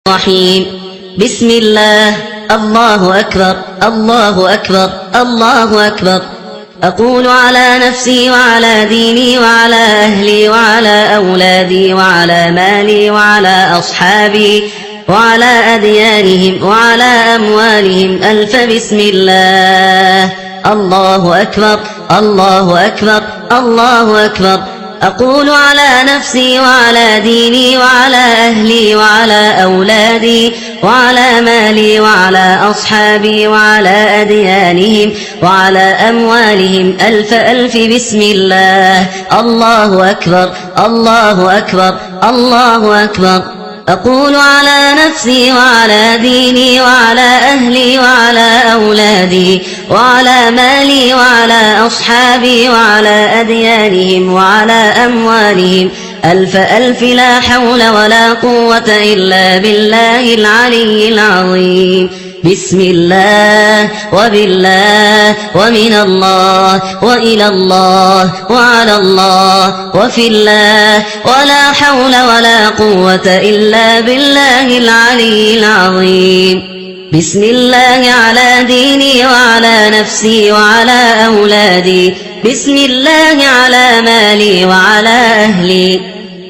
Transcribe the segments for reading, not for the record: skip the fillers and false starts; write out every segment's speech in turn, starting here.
الرحيم. بسم الله. الله أكبر الله أكبر الله أكبر. أقول على نفسي وعلى ديني وعلى أهلي وعلى أولادي وعلى مالي وعلى أصحابي وعلى أديانهم وعلى أموالهم ألف بسم الله. الله أكبر الله أكبر الله أكبر. أقول على نفسي وعلى ديني وعلى أهلي وعلى أولادي وعلى مالي وعلى أصحابي وعلى أديانهم وعلى أموالهم ألف ألف بسم الله. الله أكبر الله أكبر الله أكبر. أقول على نفسي وعلى ديني وعلى أهلي وعلى أولادي وعلى مالي وعلى أصحابي وعلى أديانهم وعلى أموالهم ألف ألف لا حول ولا قوة إلا بالله العلي العظيم. بسم الله وبالله ومن الله وإلى الله وعلى الله وفي الله ولا حول ولا قوة إلا بالله العلي العظيم. بسم الله على ديني وعلى نفسي وعلى أولادي. بسم الله على مالي وعلى أهلي.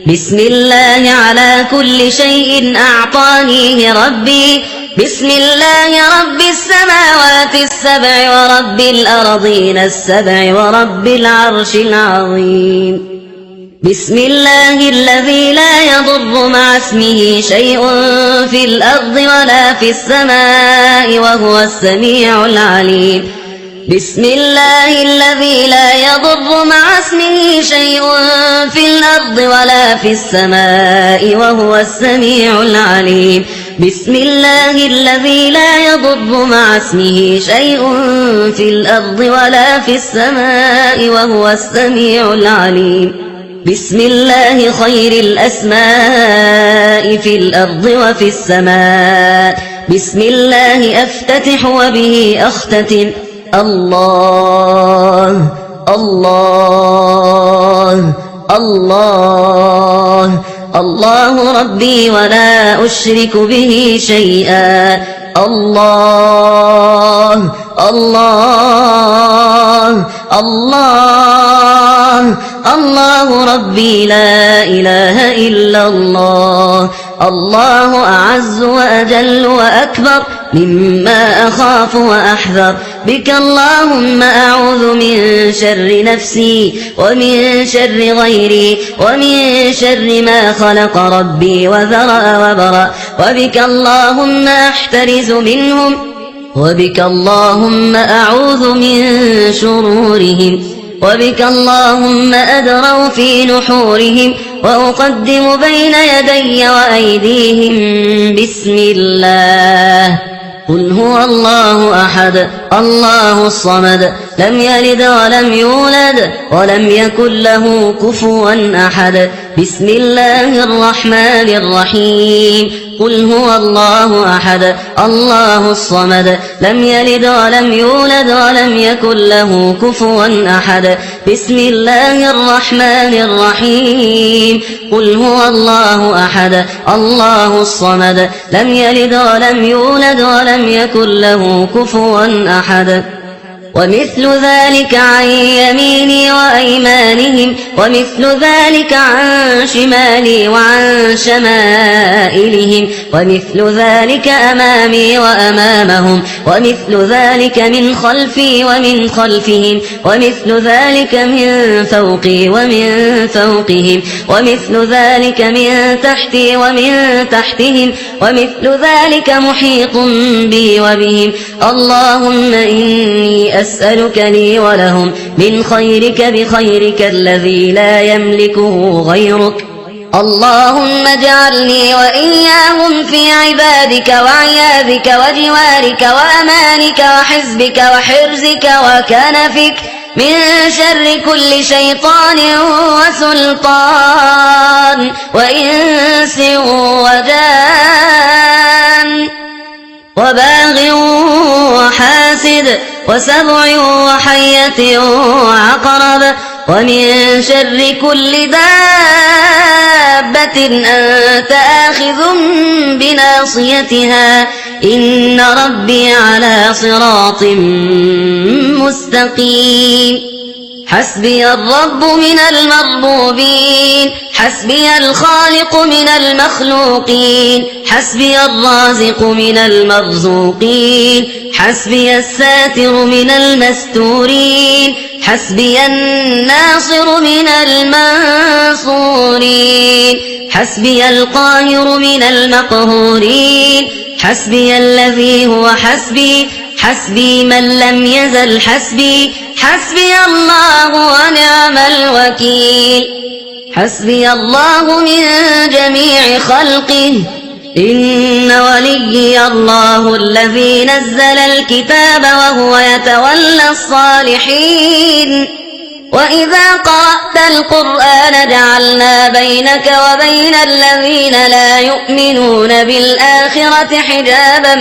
بسم الله على كل شيء أعطانيه ربي. بسم الله رب السماوات السبع ورب الأرضين السبع ورب العرش العظيم. بسم الله الذي لا يضر مع اسمه شيء في الأرض ولا في السماء وهو السميع العليم. بسم الله الذي لا يضر مع اسمه شيء في الأرض ولا في السماء وهو السميع العليم. بسم الله الذي لا يضر مع اسمه شيء في الأرض ولا في السماء وهو السميع العليم. بسم الله خير الأسماء في الأرض وفي السماء. بسم الله أفتتح وبه أختتم. الله الله الله الله ربي ولا أشرك به شيئا. الله الله الله الله ربي لا إله إلا الله. الله أعز وأجل وأكبر مما أخاف وأحذر. بك اللهم أعوذ من شر نفسي ومن شر غيري ومن شر ما خلق ربي وذرأ وبرأ. وبك اللهم أحترز منهم وبك اللهم أعوذ من شرورهم. وبك اللهم أدروا في نحورهم وأقدم بين يدي وأيديهم. بسم الله. قل هو الله أحد الله الصمد لم يلد ولم يولد ولم يكن له كفوا أحد. بسم الله الرحمن الرحيم. قل هو الله أحد الله الصمد لم يلد ولم يولد ولم يكن له كفوا أحد. بسم الله الرحمن الرحيم. قل هو الله أحد الله الصمد لم يلد ولم يولد ولم يكن له كفوا أحد. ومثل ذلك عن يميني وأيمانهم ومثل ذلك عن شمالي وعن شمائلهم ومثل ذلك أمامي وأمامهم ومثل ذلك من خلفي ومن خلفهم ومثل ذلك من فوقي ومن فوقهم ومثل ذلك من تحتي ومن تحتهم ومثل ذلك محيط بي وبهم. اللهم إني أسألك لي ولهم من خيرك بخيرك الذي لا يملكه غيرك. اللهم اجعلني وإياهم في عبادك وعياذك وجوارك وأمانك وحزبك وحرزك وكنفك من شر كل شيطان وسلطان وإنس وجان وباغ وحاسد وسبع وحية وعقرب ومن شر كل دابة دابة أنت آخذ بناصيتها إن ربي على صراط مستقيم حسبي الرب من المربوبين حسبي الخالق من المخلوقين حسبي الرازق من المرزوقين حسبي الساتر من المستورين حسبي الناصر من المنصورين حسبي القاهر من المقهورين حسبي الذي هو حسبي حسبي من لم يزل حسبي حسبي الله ونعم الوكيل حسبي الله من جميع خلقه إن وليي الله الذي نزل الكتاب وهو يتولى الصالحين وإذا قرأت القرآن جعلنا بينك وبين الذين لا يؤمنون بالآخرة حجابا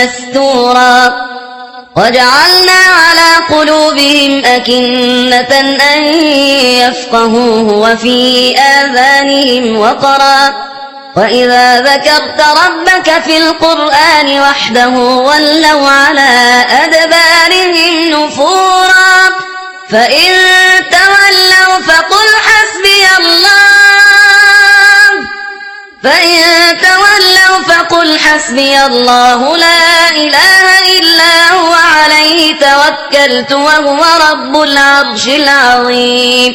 مستورا وجعلنا على قلوبهم أكنة أن يفقهوه وفي آذانهم وقرا وإذا ذكرت ربك في القرآن وحده ولوا على أدبارهم نفورا فإن تولوا فقل حسبي الله لا إله إلا هو عليه توكلت وهو رب العرش العظيم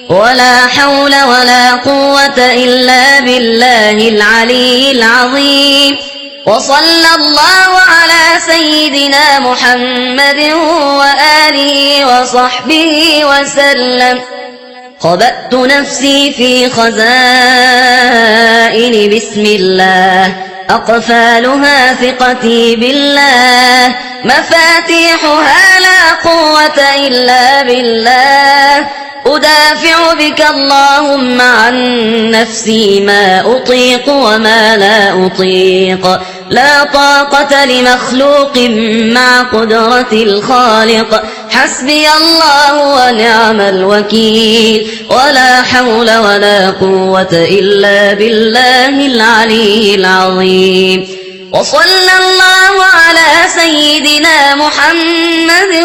ولا حول ولا قوة إلا بالله العلي العظيم وصلى الله على سيدنا محمد وآله وصحبه وسلم خبأت نفسي في خزائن بسم الله أقفالها ثقتي بالله مفاتيحها لا قوة إلا بالله أدافع بك اللهم عن نفسي ما أطيق وما لا أطيق لا طاقة لمخلوق مع قدرة الخالق حسبي الله ونعم الوكيل ولا حول ولا قوة إلا بالله العلي العظيم وصلى الله على سيدنا محمد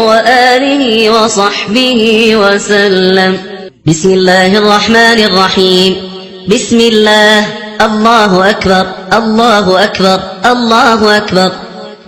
وآله وصحبه وسلم بسم الله الرحمن الرحيم بسم الله الله أكبر الله أكبر الله أكبر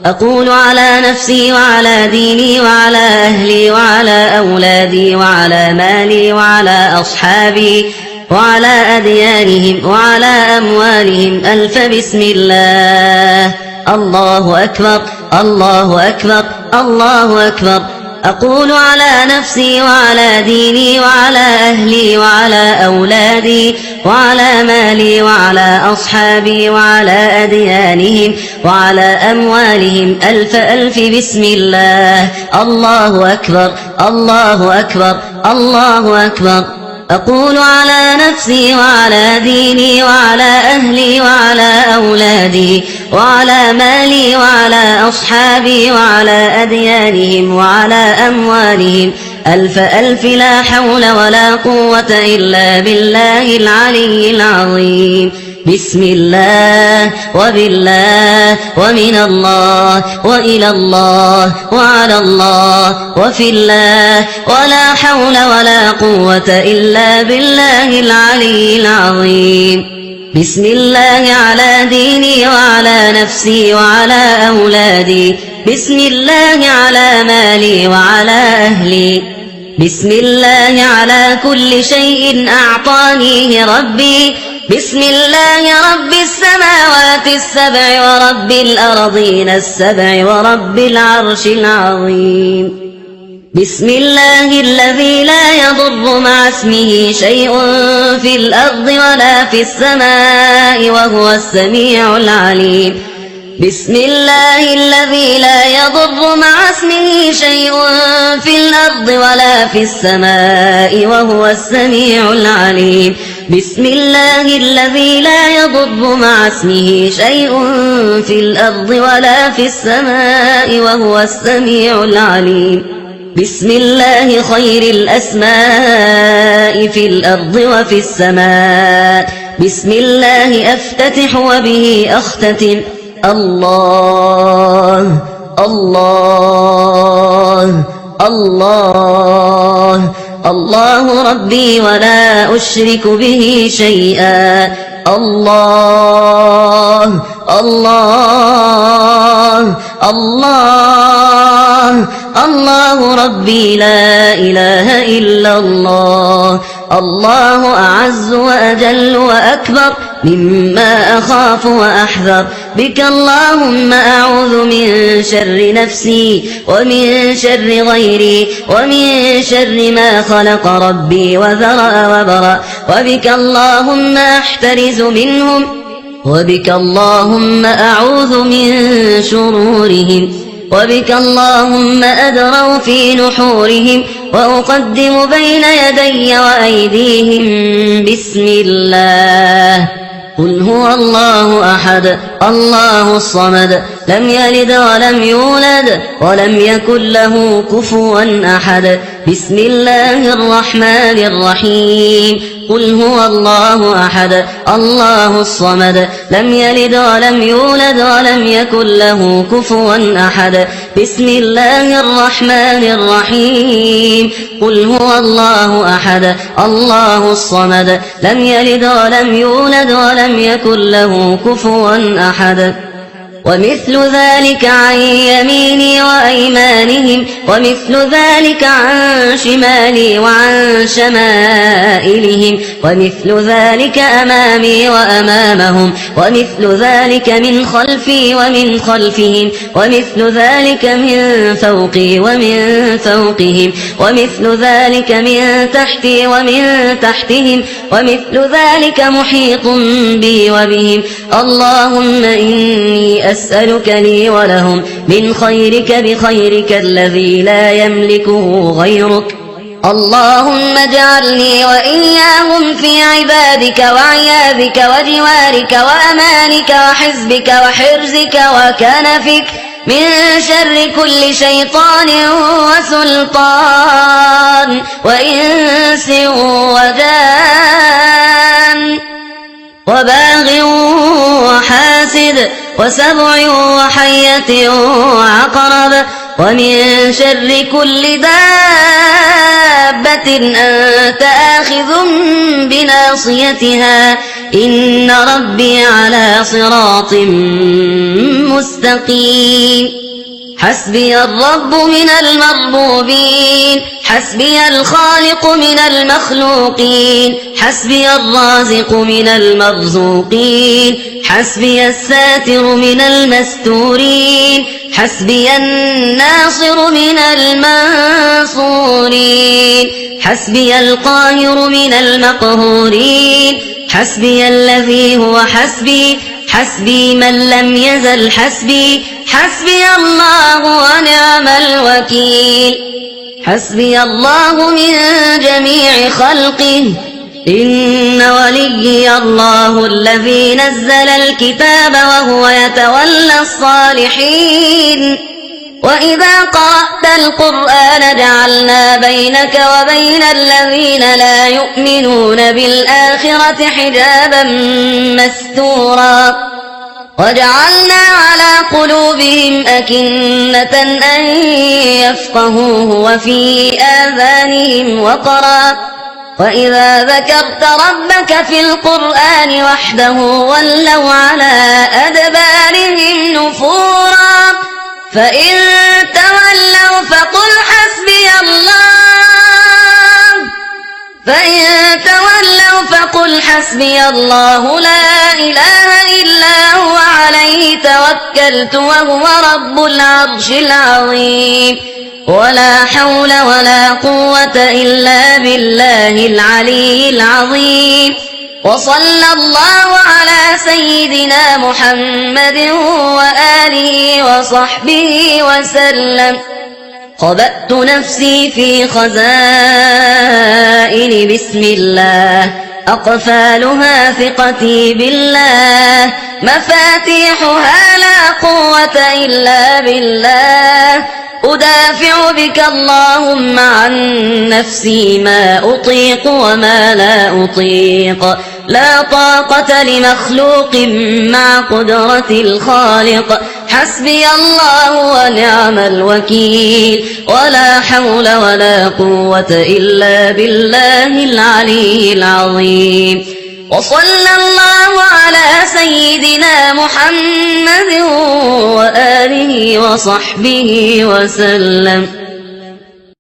أقول على نفسي وعلى ديني وعلى أهلي وعلى أولادي وعلى مالي وعلى أصحابي وعلى أديانهم وعلى أموالهم ألف بسم الله الله أكبر الله أكبر الله أكبر أقول على نفسي وعلى ديني وعلى أهلي وعلى أولادي وعلى مالي وعلى أصحابي وعلى أديانهم وعلى أموالهم ألف ألف بسم الله الله أكبر الله أكبر الله أكبر أقول على نفسي وعلى ديني وعلى أهلي وعلى أولادي وعلى مالي وعلى أصحابي وعلى أديانهم وعلى أموالهم ألف ألف لا حول ولا قوة إلا بالله العلي العظيم بسم الله وبالله ومن الله وإلى الله وعلى الله وفي الله ولا حول ولا قوة إلا بالله العلي العظيم بسم الله على ديني وعلى نفسي وعلى أولادي بسم الله على مالي وعلى أهلي بسم الله على كل شيء أعطانيه ربي بسم الله رب السماوات السبع ورب الأرضين السبع ورب العرش العظيم بسم الله الذي لا يضر مع اسمه شيء في الأرض ولا في السماء وهو السميع العليم بسم الله الذي لا يضر مع اسمه شيء في الأرض ولا في السماء وهو السميع العليم بسم الله الذي لا يضر مع اسمه شيء في الأرض ولا في السماء وهو السميع العليم بسم الله خير الأسماء في الأرض وفي السماء بسم الله أفتتح وبه أختتم الله الله الله الله ربي ولا أشرك به شيئا الله الله الله الله ربي لا إله إلا الله الله أعز وأجل وأكبر مما أخاف وأحذر بك اللهم أعوذ من شر نفسي ومن شر غيري ومن شر ما خلق ربي وذرأ وبرأ وبك اللهم أحترز منهم وبك اللهم أعوذ من شرورهم وبك اللهم أدروا في نحورهم وأقدم بين يدي وأيديهم بسم الله قل هو الله أحد الله الصمد لم يلد ولم يولد ولم يكن له كفوا أحد بسم الله الرحمن الرحيم قل هو الله أحد الله الصمد لم يلد ولم يولد ولم يكن له كفوا أحد بسم الله الرحمن الرحيم قل هو الله أحد الله الصمد لم يلد ولم يولد ولم يكن له كفوا أحد ومثل ذلك عن يميني وأيمانهم ومثل ذلك عن شمالي وعن شمائلهم ومثل ذلك أمامي وأمامهم ومثل ذلك من خلفي ومن خلفهم ومثل ذلك من فوقي ومن فوقهم ومثل ذلك من تحتي ومن تحتهم ومثل ذلك محيط بي وبهم اللهم إني أسألك لي ولهم من خيرك بخيرك الذي لا يملكه غيرك اللهم اجعلني وإياهم في عبادك وعياذك وجوارك وأمانك وحزبك وحرزك وكنفك من شر كل شيطان وسلطان وإنس وجان وباغ وحاسد وسبع وحية وعقرب ومن شر كل دابة أنت آخذ بناصيتها إن ربي على صراط مستقيم حسبي الرب من المربوبين حسبي الخالق من المخلوقين حسبي الرازق من المرزوقين حسبي الساتر من المستورين حسبي الناصر من المنصورين حسبي القاهر من المقهورين حسبي الذي هو حسبي حسبي من لم يزل حسبي حسبي الله ونعم الوكيل حسبي الله من جميع خلقه إن وليي الله الذي نزل الكتاب وهو يتولى الصالحين وإذا قرأت القرآن جعلنا بينك وبين الذين لا يؤمنون بالآخرة حجابا مستورا وجعلنا على قلوبهم أكنة أن يفقهوه وفي آذانهم وقرا وإذا ذكرت ربك في القرآن وحده ولوا على أدبارهم نفورا فإن تولوا فقل حسبي الله لا إله إلا هو عليه توكلت وهو رب العرش العظيم ولا حول ولا قوة إلا بالله العلي العظيم وصلى الله على سيدنا محمد وآله وصحبه وسلم خبأت نفسي في خزائن بسم الله أقفالها ثقتي بالله مفاتيحها لا قوة إلا بالله أدافع بك اللهم عن نفسي ما أطيق وما لا أطيق لا طاقة لمخلوق مع قدرة الخالق حسبي الله ونعم الوكيل ولا حول ولا قوة إلا بالله العلي العظيم وصلى الله على سيدنا محمد وآله وصحبه وسلم.